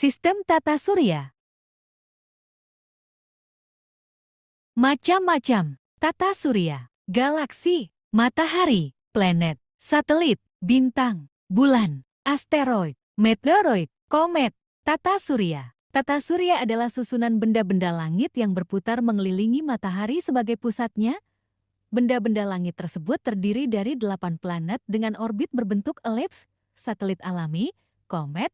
Sistem tata surya. Macam-macam tata surya, galaksi, matahari, planet, satelit, bintang, bulan, asteroid, meteoroid, komet, tata surya. Tata surya adalah susunan benda-benda langit yang berputar mengelilingi matahari sebagai pusatnya. Benda-benda langit tersebut terdiri dari 8 planet dengan orbit berbentuk elips, satelit alami, komet,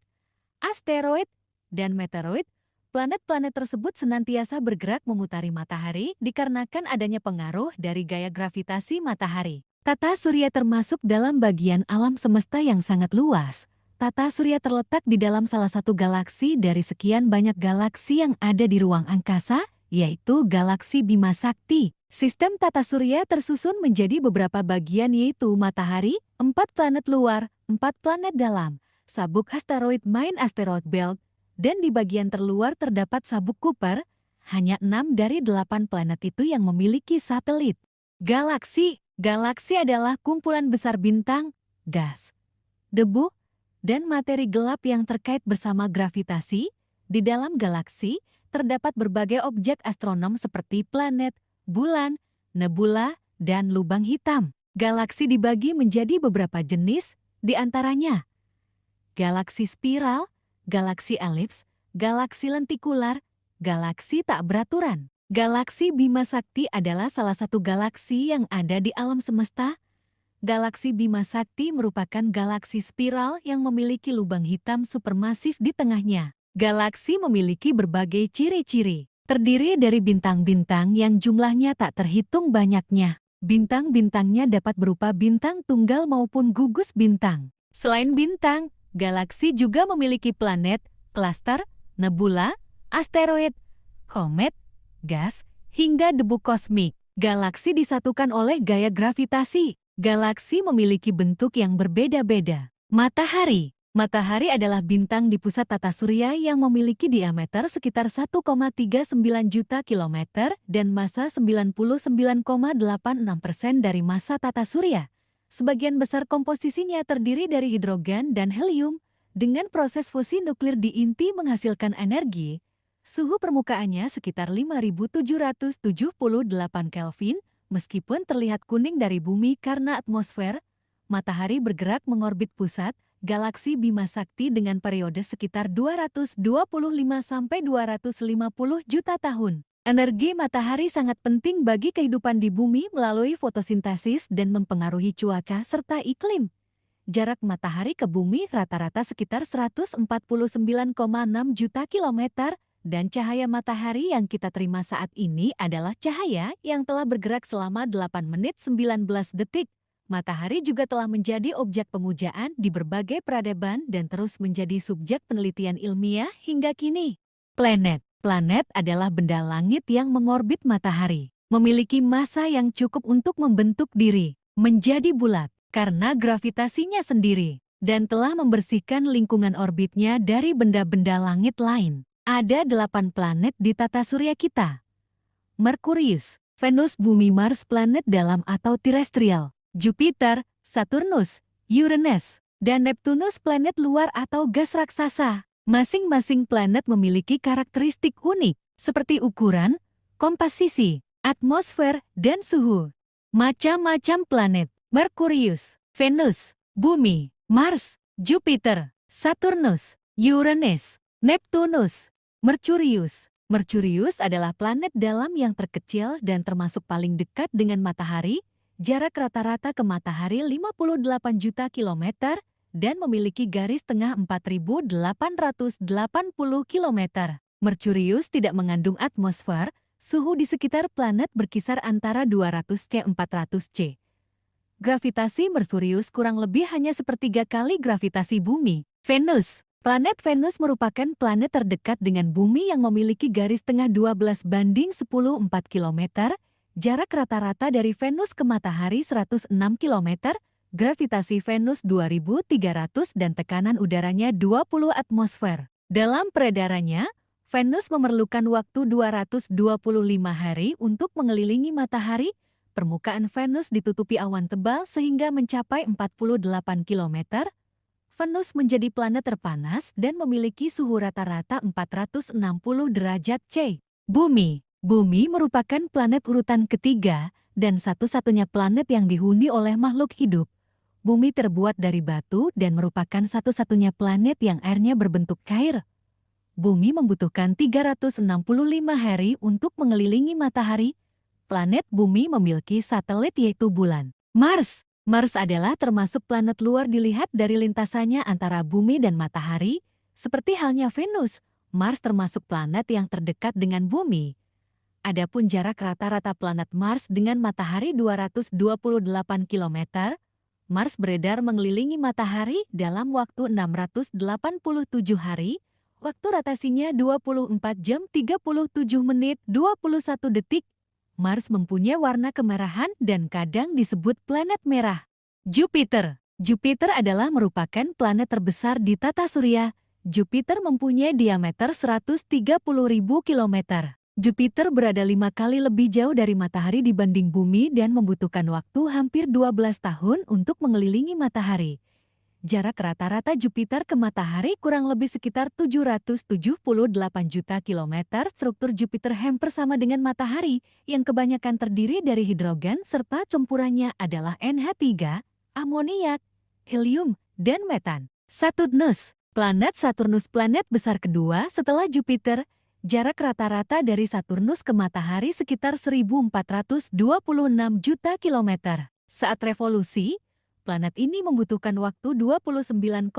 asteroid, dan meteoroid. Planet-planet tersebut senantiasa bergerak memutari matahari dikarenakan adanya pengaruh dari gaya gravitasi matahari. Tata surya termasuk dalam bagian alam semesta yang sangat luas. Tata surya terletak di dalam salah satu galaksi dari sekian banyak galaksi yang ada di ruang angkasa, yaitu galaksi Bima Sakti. Sistem tata surya tersusun menjadi beberapa bagian, yaitu matahari, 4 planet luar, 4 planet dalam, sabuk asteroid main asteroid belt, dan di bagian terluar terdapat sabuk Kuiper. Hanya 6 dari 8 planet itu yang memiliki satelit. Galaksi. Galaksi adalah kumpulan besar bintang, gas, debu, dan materi gelap yang terkait bersama gravitasi. Di dalam galaksi, terdapat berbagai objek astronom seperti planet, bulan, nebula, dan lubang hitam. Galaksi dibagi menjadi beberapa jenis, di antaranya galaksi spiral, galaksi elips, galaksi lentikular, galaksi tak beraturan. Galaksi Bima Sakti adalah salah satu galaksi yang ada di alam semesta. Galaksi Bima Sakti merupakan galaksi spiral yang memiliki lubang hitam supermasif di tengahnya. Galaksi memiliki berbagai ciri-ciri. Terdiri dari bintang-bintang yang jumlahnya tak terhitung banyaknya. Bintang-bintangnya dapat berupa bintang tunggal maupun gugus bintang. Selain bintang, galaksi juga memiliki planet, klaster, nebula, asteroid, komet, gas, hingga debu kosmik. Galaksi disatukan oleh gaya gravitasi. Galaksi memiliki bentuk yang berbeda-beda. Matahari. Matahari adalah bintang di pusat tata surya yang memiliki diameter sekitar 1,39 juta kilometer dan massa 99,86% dari massa tata surya. Sebagian besar komposisinya terdiri dari hidrogen dan helium. Dengan proses fusi nuklir di inti menghasilkan energi, suhu permukaannya sekitar 5.778 Kelvin. Meskipun terlihat kuning dari bumi karena atmosfer, matahari bergerak mengorbit pusat galaksi Bima Sakti dengan periode sekitar 225 sampai 250 juta tahun. Energi matahari sangat penting bagi kehidupan di bumi melalui fotosintesis dan mempengaruhi cuaca serta iklim. Jarak matahari ke bumi rata-rata sekitar 149,6 juta kilometer. Dan cahaya matahari yang kita terima saat ini adalah cahaya yang telah bergerak selama 8 menit 19 detik. Matahari juga telah menjadi objek pemujaan di berbagai peradaban dan terus menjadi subjek penelitian ilmiah hingga kini. Planet. Planet adalah benda langit yang mengorbit matahari. Memiliki massa yang cukup untuk membentuk diri menjadi bulat karena gravitasinya sendiri dan telah membersihkan lingkungan orbitnya dari benda-benda langit lain. Ada 8 planet di tata surya kita. Merkurius, Venus, Bumi, Mars, planet dalam atau terestrial, Jupiter, Saturnus, Uranus, dan Neptunus, planet luar atau gas raksasa. Masing-masing planet memiliki karakteristik unik, seperti ukuran, komposisi, atmosfer, dan suhu. Macam-macam planet: Merkurius, Venus, Bumi, Mars, Jupiter, Saturnus, Uranus, Neptunus, Merkurius. Merkurius adalah planet dalam yang terkecil dan termasuk paling dekat dengan matahari. Jarak rata-rata ke matahari 58 juta kilometer dan memiliki garis tengah 4.880 kilometer. Merkurius tidak mengandung atmosfer. Suhu di sekitar planet berkisar antara 200 ke 400 C. Gravitasi Merkurius kurang lebih hanya sepertiga kali gravitasi bumi. Venus. Planet Venus merupakan planet terdekat dengan bumi yang memiliki garis tengah 12/10 km. Jarak rata-rata dari Venus ke matahari 106 km. Gravitasi Venus 2300 dan tekanan udaranya 20 atmosfer. Dalam peredarannya, Venus memerlukan waktu 225 hari untuk mengelilingi matahari. Permukaan Venus ditutupi awan tebal sehingga mencapai 48 km. Venus menjadi planet terpanas dan memiliki suhu rata-rata 460 derajat C. Bumi. Bumi merupakan planet urutan ketiga dan satu-satunya planet yang dihuni oleh makhluk hidup. Bumi terbuat dari batu dan merupakan satu-satunya planet yang airnya berbentuk cair. Bumi membutuhkan 365 hari untuk mengelilingi matahari. Planet Bumi memiliki satelit yaitu bulan. Mars. Mars adalah termasuk planet luar dilihat dari lintasannya antara Bumi dan matahari. Seperti halnya Venus, Mars termasuk planet yang terdekat dengan Bumi. Adapun jarak rata-rata planet Mars dengan matahari 228 km, Mars beredar mengelilingi matahari dalam waktu 687 hari. Waktu rotasinya 24 jam 37 menit 21 detik. Mars mempunyai warna kemerahan dan kadang disebut planet merah. Jupiter. Jupiter adalah merupakan planet terbesar di tata surya. Jupiter mempunyai diameter 130.000 km. Jupiter berada 5 kali lebih jauh dari matahari dibanding bumi dan membutuhkan waktu hampir 12 tahun untuk mengelilingi matahari. Jarak rata-rata Jupiter ke matahari kurang lebih sekitar 778 juta kilometer. Struktur Jupiter hampir sama dengan matahari, yang kebanyakan terdiri dari hidrogen serta campurannya adalah NH3, amoniak, helium, dan metan. Saturnus. Planet Saturnus planet besar kedua setelah Jupiter. Jarak rata-rata dari Saturnus ke matahari sekitar 1426 juta kilometer. Saat revolusi, planet ini membutuhkan waktu 29,5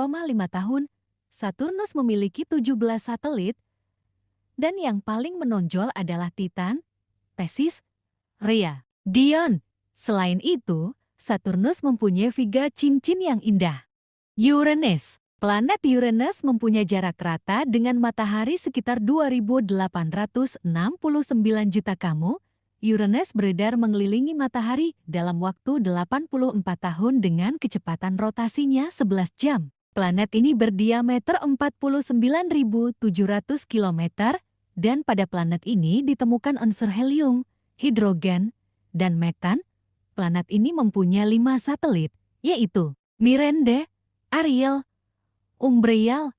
tahun. Saturnus memiliki 17 satelit, dan yang paling menonjol adalah Titan, Thetis, Rhea, Dion. Selain itu, Saturnus mempunyai tiga cincin yang indah. Uranus. Planet Uranus mempunyai jarak rata dengan matahari sekitar 2.869 juta km. Uranus beredar mengelilingi matahari dalam waktu 84 tahun dengan kecepatan rotasinya 11 jam. Planet ini berdiameter 49.700 km dan pada planet ini ditemukan unsur helium, hidrogen, dan metan. Planet ini mempunyai 5 satelit, yaitu Miranda, Ariel, Umbriel,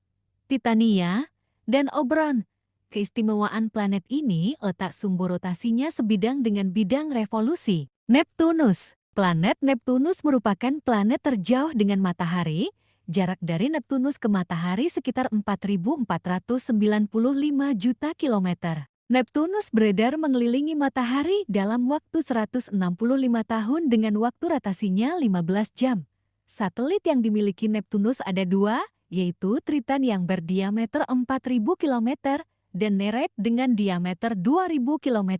Titania, dan Oberon. Keistimewaan planet ini letak sumber rotasinya sebidang dengan bidang revolusi. Neptunus. Planet Neptunus merupakan planet terjauh dengan matahari. Jarak dari Neptunus ke matahari sekitar 4.495 juta kilometer. Neptunus beredar mengelilingi matahari dalam waktu 165 tahun dengan waktu rotasinya 15 jam. Satelit yang dimiliki Neptunus ada 2, yaitu Triton yang berdiameter 4.000 km, dan Nereid dengan diameter 2.000 km.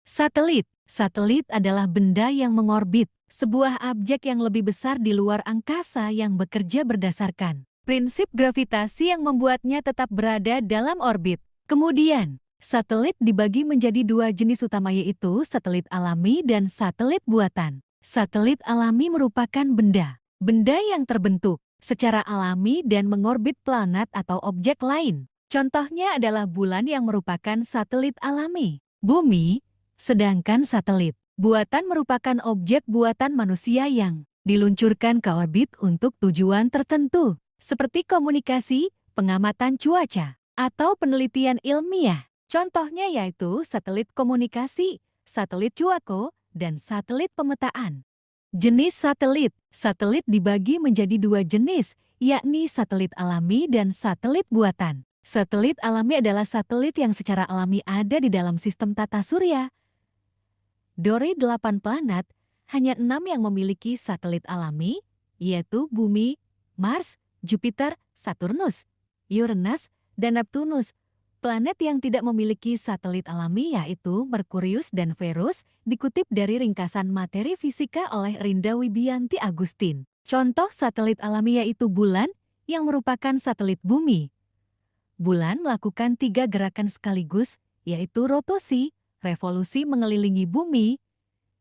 Satelit. Satelit adalah benda yang mengorbit, sebuah objek yang lebih besar di luar angkasa yang bekerja berdasarkan prinsip gravitasi yang membuatnya tetap berada dalam orbit. Kemudian, satelit dibagi menjadi 2 jenis utama yaitu satelit alami dan satelit buatan. Satelit alami merupakan benda yang terbentuk secara alami dan mengorbit planet atau objek lain. Contohnya adalah bulan yang merupakan satelit alami, bumi, sedangkan satelit buatan merupakan objek buatan manusia yang diluncurkan ke orbit untuk tujuan tertentu, seperti komunikasi, pengamatan cuaca, atau penelitian ilmiah. Contohnya yaitu satelit komunikasi, satelit cuaco, dan satelit pemetaan. Jenis satelit. Satelit dibagi menjadi 2 jenis, yakni satelit alami dan satelit buatan. Satelit alami adalah satelit yang secara alami ada di dalam sistem tata surya. Dari 8 planet, hanya 6 yang memiliki satelit alami, yaitu Bumi, Mars, Jupiter, Saturnus, Uranus, dan Neptunus. Planet yang tidak memiliki satelit alami yaitu Merkurius dan Venus, dikutip dari ringkasan materi fisika oleh Rinda Wibianti Agustin. Contoh satelit alami yaitu bulan, yang merupakan satelit bumi. Bulan melakukan 3 gerakan sekaligus, yaitu rotosi, revolusi mengelilingi bumi,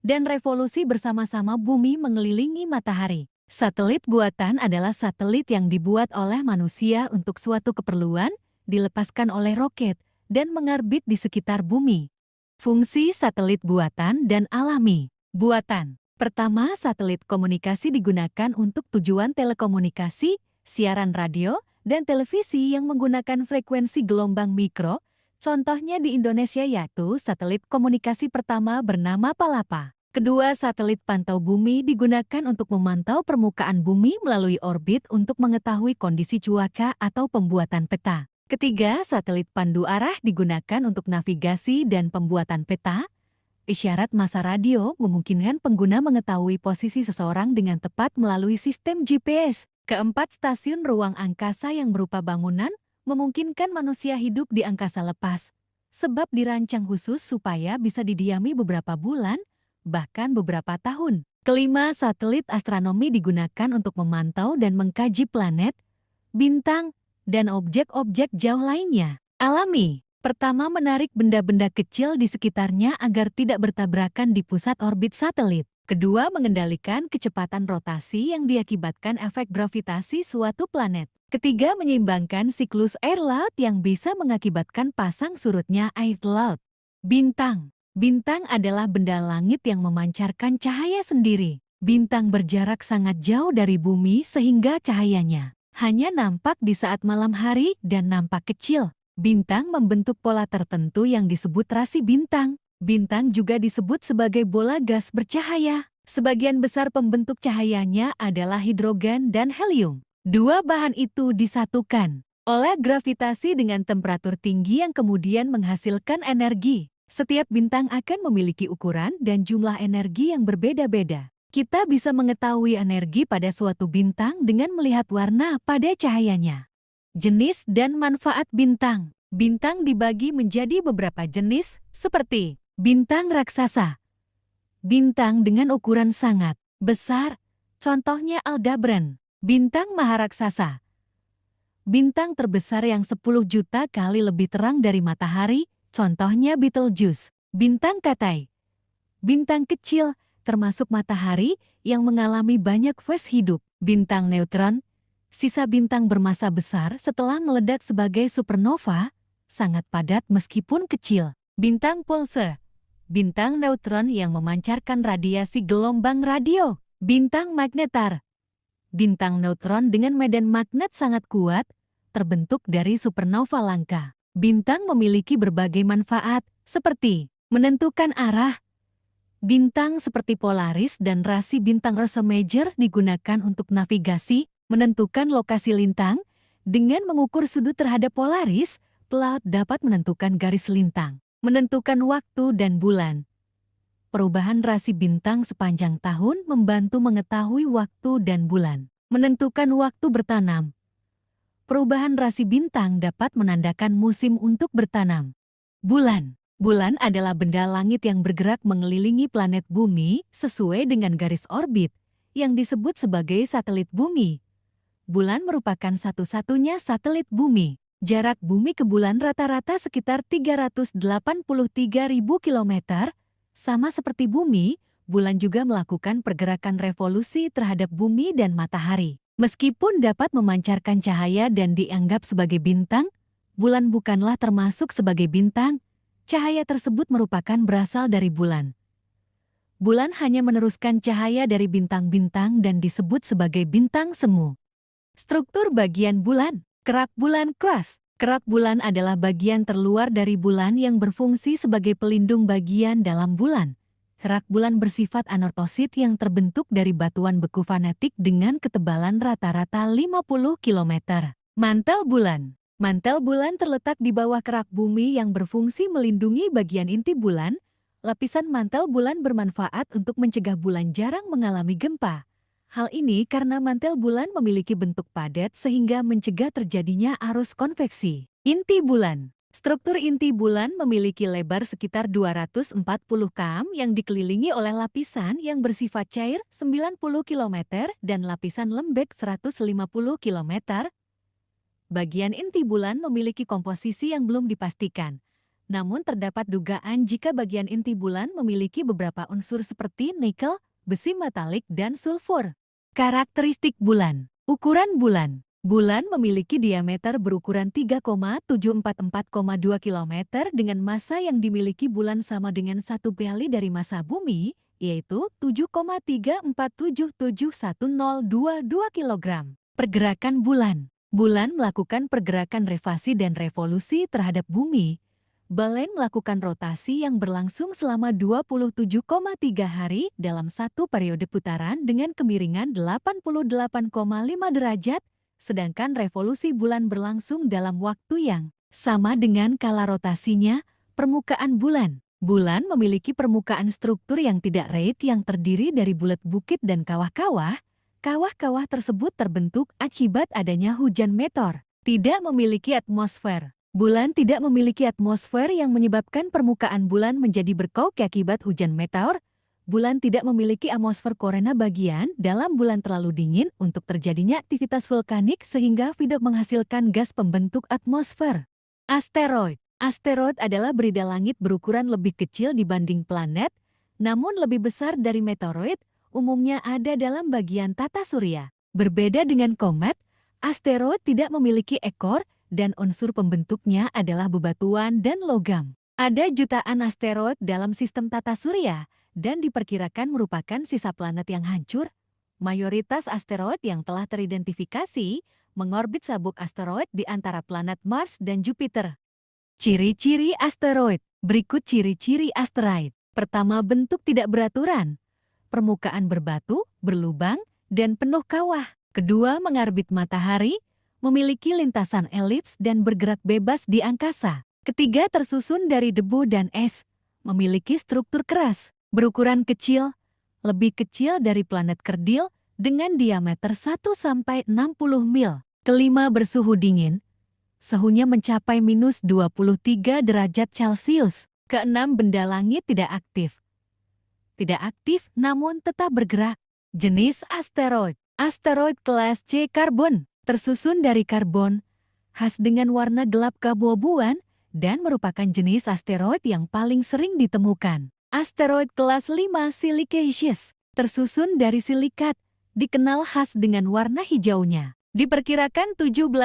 dan revolusi bersama-sama bumi mengelilingi matahari. Satelit buatan adalah satelit yang dibuat oleh manusia untuk suatu keperluan, dilepaskan oleh roket, dan mengorbit di sekitar bumi. Fungsi satelit buatan dan alami. Buatan. Pertama, satelit komunikasi digunakan untuk tujuan telekomunikasi, siaran radio, dan televisi yang menggunakan frekuensi gelombang mikro. Contohnya di Indonesia yaitu satelit komunikasi pertama bernama Palapa. Kedua satelit pantau bumi digunakan untuk memantau permukaan bumi melalui orbit untuk mengetahui kondisi cuaca atau pembuatan peta. Ketiga, satelit pandu arah digunakan untuk navigasi dan pembuatan peta. Isyarat massa radio memungkinkan pengguna mengetahui posisi seseorang dengan tepat melalui sistem GPS. Keempat, stasiun ruang angkasa yang berupa bangunan memungkinkan manusia hidup di angkasa lepas, sebab dirancang khusus supaya bisa didiami beberapa bulan, bahkan beberapa tahun. Kelima, satelit astronomi digunakan untuk memantau dan mengkaji planet, bintang, dan objek-objek jauh lainnya. Alami. Pertama, menarik benda-benda kecil di sekitarnya agar tidak bertabrakan di pusat orbit satelit. Kedua, mengendalikan kecepatan rotasi yang diakibatkan efek gravitasi suatu planet. Ketiga, menyeimbangkan siklus air laut yang bisa mengakibatkan pasang surutnya air laut. Bintang. Bintang adalah benda langit yang memancarkan cahaya sendiri. Bintang berjarak sangat jauh dari bumi sehingga cahayanya hanya nampak di saat malam hari dan nampak kecil. Bintang membentuk pola tertentu yang disebut rasi bintang. Bintang juga disebut sebagai bola gas bercahaya. Sebagian besar pembentuk cahayanya adalah hidrogen dan helium. Dua bahan itu disatukan oleh gravitasi dengan temperatur tinggi yang kemudian menghasilkan energi. Setiap bintang akan memiliki ukuran dan jumlah energi yang berbeda-beda. Kita bisa mengetahui energi pada suatu bintang dengan melihat warna pada cahayanya. Jenis dan manfaat bintang. Bintang dibagi menjadi beberapa jenis, seperti bintang raksasa. Bintang dengan ukuran sangat besar, contohnya Aldebaran. Bintang maharaksasa. Bintang terbesar yang 10 juta kali lebih terang dari matahari, contohnya Betelgeuse. Bintang Katai. Bintang kecil, termasuk matahari, yang mengalami banyak fase hidup. Bintang neutron. Sisa bintang bermassa besar setelah meledak sebagai supernova, sangat padat meskipun kecil. Bintang pulsar. Bintang neutron yang memancarkan radiasi gelombang radio. Bintang magnetar. Bintang neutron dengan medan magnet sangat kuat, terbentuk dari supernova langka. Bintang memiliki berbagai manfaat, seperti menentukan arah. Bintang seperti Polaris dan rasi bintang Ursa Major digunakan untuk navigasi, menentukan lokasi lintang. Dengan mengukur sudut terhadap Polaris, pelaut dapat menentukan garis lintang, menentukan waktu dan bulan. Perubahan rasi bintang sepanjang tahun membantu mengetahui waktu dan bulan, menentukan waktu bertanam. Perubahan rasi bintang dapat menandakan musim untuk bertanam. Bulan. Bulan adalah benda langit yang bergerak mengelilingi planet bumi sesuai dengan garis orbit, yang disebut sebagai satelit bumi. Bulan merupakan satu-satunya satelit bumi. Jarak bumi ke bulan rata-rata sekitar 383.000 km. Sama seperti bumi, bulan juga melakukan pergerakan revolusi terhadap bumi dan matahari. Meskipun dapat memancarkan cahaya dan dianggap sebagai bintang, bulan bukanlah termasuk sebagai bintang. Cahaya tersebut merupakan berasal dari bulan. Bulan hanya meneruskan cahaya dari bintang-bintang dan disebut sebagai bintang semu. Struktur bagian bulan. Kerak bulan crust. Kerak bulan adalah bagian terluar dari bulan yang berfungsi sebagai pelindung bagian dalam bulan. Kerak bulan bersifat anortosit yang terbentuk dari batuan beku vanetik dengan ketebalan rata-rata 50 km. Mantel bulan. Mantel bulan terletak di bawah kerak bumi yang berfungsi melindungi bagian inti bulan. Lapisan mantel bulan bermanfaat untuk mencegah bulan jarang mengalami gempa. Hal ini karena mantel bulan memiliki bentuk padat sehingga mencegah terjadinya arus konveksi. Inti bulan. Struktur inti bulan memiliki lebar sekitar 240 km yang dikelilingi oleh lapisan yang bersifat cair 90 km dan lapisan lembek 150 km. Bagian inti bulan memiliki komposisi yang belum dipastikan. Namun terdapat dugaan jika bagian inti bulan memiliki beberapa unsur seperti nikel, besi metalik, dan sulfur. Karakteristik bulan. Ukuran bulan. Bulan memiliki diameter berukuran 3,744,2 km dengan massa yang dimiliki bulan sama dengan 1 kali dari massa bumi, yaitu 7,3477102 kg. Pergerakan bulan. Bulan melakukan pergerakan refasi dan revolusi terhadap bumi. Bulan melakukan rotasi yang berlangsung selama 27,3 hari dalam satu periode putaran dengan kemiringan 88,5 derajat, sedangkan revolusi bulan berlangsung dalam waktu yang sama dengan kala rotasinya. Permukaan bulan. Bulan memiliki permukaan struktur yang tidak rate yang terdiri dari bulat bukit dan kawah-kawah. Kawah-kawah tersebut terbentuk akibat adanya hujan meteor. Tidak memiliki atmosfer. Bulan tidak memiliki atmosfer yang menyebabkan permukaan bulan menjadi berkauk akibat hujan meteor. Bulan tidak memiliki atmosfer karena bagian dalam bulan terlalu dingin untuk terjadinya aktivitas vulkanik sehingga tidak menghasilkan gas pembentuk atmosfer. Asteroid. Asteroid adalah berida langit berukuran lebih kecil dibanding planet, namun lebih besar dari meteoroid, umumnya ada dalam bagian tata surya. Berbeda dengan komet, asteroid tidak memiliki ekor dan unsur pembentuknya adalah bebatuan dan logam. Ada jutaan asteroid dalam sistem tata surya dan diperkirakan merupakan sisa planet yang hancur. Mayoritas asteroid yang telah teridentifikasi mengorbit sabuk asteroid di antara planet Mars dan Jupiter. Ciri-ciri asteroid. Berikut ciri-ciri asteroid. Pertama, bentuk tidak beraturan. Permukaan berbatu, berlubang, dan penuh kawah. Kedua, mengorbit matahari, memiliki lintasan elips dan bergerak bebas di angkasa. Ketiga, tersusun dari debu dan es, memiliki struktur keras, berukuran kecil, lebih kecil dari planet kerdil, dengan diameter 1-60 mil. Kelima, bersuhu dingin. Suhunya mencapai minus 23 derajat Celcius. Keenam, benda langit tidak aktif. Tidak aktif namun tetap bergerak. Jenis asteroid. Asteroid kelas C karbon. Tersusun dari karbon. Khas dengan warna gelap keabu-abuan dan merupakan jenis asteroid yang paling sering ditemukan. Asteroid kelas 5 silicaceous. Tersusun dari silikat. Dikenal khas dengan warna hijaunya. Diperkirakan 17%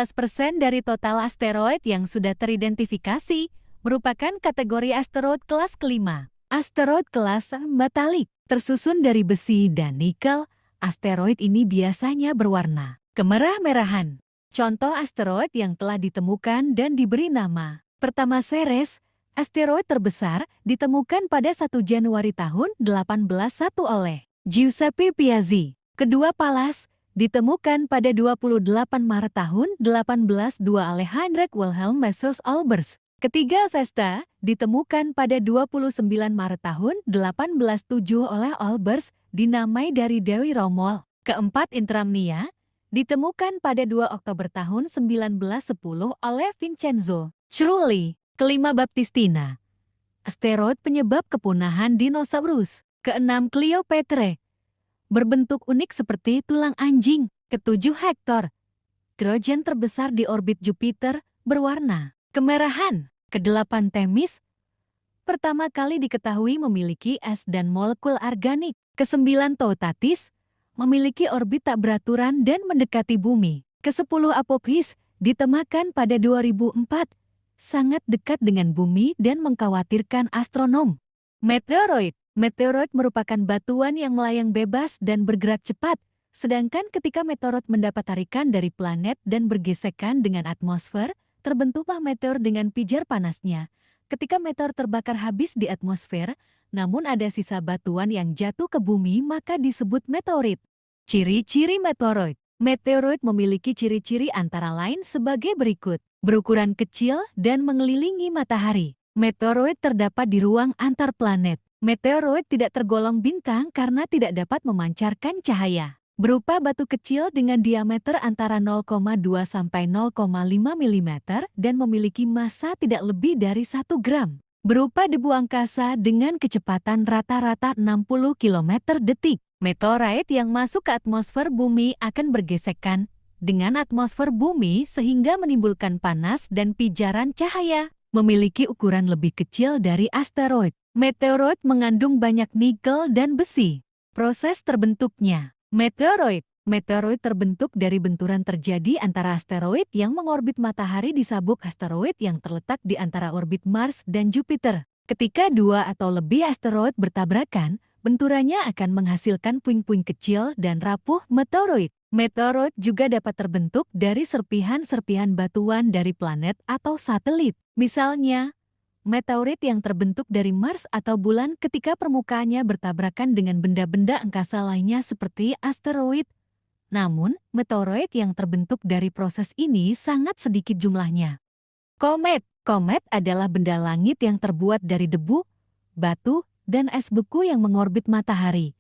dari total asteroid yang sudah teridentifikasi merupakan kategori asteroid kelas kelima. Asteroid kelas metalik, tersusun dari besi dan nikel. Asteroid ini biasanya berwarna kemerah-merahan. Contoh asteroid yang telah ditemukan dan diberi nama. Pertama, Ceres, asteroid terbesar, ditemukan pada 1 Januari tahun 1801 oleh Giuseppe Piazzi. Kedua, Pallas, ditemukan pada 28 Maret tahun 1802 oleh Heinrich Wilhelm Mesos Olbers. Ketiga, Vesta, ditemukan pada 29 Maret tahun 1807 oleh Olbers, dinamai dari Dewi Romul. Keempat, Intramnia, ditemukan pada 2 Oktober tahun 1910 oleh Vincenzo Cerulli. Kelima, Baptistina, asteroid penyebab kepunahan dinosaurus. Keenam, Cleopatra, berbentuk unik seperti tulang anjing. Ketujuh, Hector, Trojan terbesar di orbit Jupiter, berwarna kemerahan. Kedelapan, Themis, pertama kali diketahui memiliki es dan molekul organik. Kesembilan, Toutatis, memiliki orbit tak beraturan dan mendekati bumi. Kesepuluh, Apophis, ditemukan pada 2004, sangat dekat dengan bumi dan mengkhawatirkan astronom. Meteoroid. Meteoroid merupakan batuan yang melayang bebas dan bergerak cepat, sedangkan ketika meteoroid mendapat tarikan dari planet dan bergesekan dengan atmosfer, terbentuklah meteor dengan pijar panasnya. Ketika meteor terbakar habis di atmosfer, namun ada sisa batuan yang jatuh ke bumi maka disebut meteorit. Ciri-ciri meteoroid. Meteoroid memiliki ciri-ciri antara lain sebagai berikut. Berukuran kecil dan mengelilingi matahari. Meteoroid terdapat di ruang antar planet. Meteoroid tidak tergolong bintang karena tidak dapat memancarkan cahaya. Berupa batu kecil dengan diameter antara 0,2 sampai 0,5 mm dan memiliki massa tidak lebih dari 1 gram. Berupa debu angkasa dengan kecepatan rata-rata 60 km detik. Meteoroid yang masuk ke atmosfer bumi akan bergesekan dengan atmosfer bumi sehingga menimbulkan panas dan pijaran cahaya. Memiliki ukuran lebih kecil dari asteroid. Meteoroid mengandung banyak nikel dan besi. Proses terbentuknya. Meteoroid. Meteoroid terbentuk dari benturan terjadi antara asteroid yang mengorbit matahari di sabuk asteroid yang terletak di antara orbit Mars dan Jupiter. Ketika dua atau lebih asteroid bertabrakan, benturannya akan menghasilkan puing-puing kecil dan rapuh meteoroid. Meteoroid juga dapat terbentuk dari serpihan-serpihan batuan dari planet atau satelit. Misalnya, meteorit yang terbentuk dari Mars atau bulan ketika permukaannya bertabrakan dengan benda-benda angkasa lainnya seperti asteroid. Namun, meteoroid yang terbentuk dari proses ini sangat sedikit jumlahnya. Komet. Komet adalah benda langit yang terbuat dari debu, batu, dan es beku yang mengorbit matahari.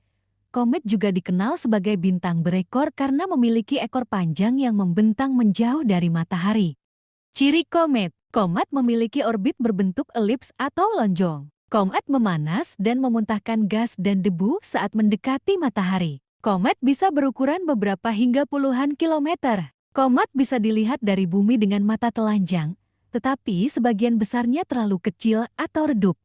Komet juga dikenal sebagai bintang berekor karena memiliki ekor panjang yang membentang menjauh dari matahari. Ciri komet. Komet memiliki orbit berbentuk elips atau lonjong. Komet memanas dan memuntahkan gas dan debu saat mendekati matahari. Komet bisa berukuran beberapa hingga puluhan kilometer. Komet bisa dilihat dari bumi dengan mata telanjang, tetapi sebagian besarnya terlalu kecil atau redup.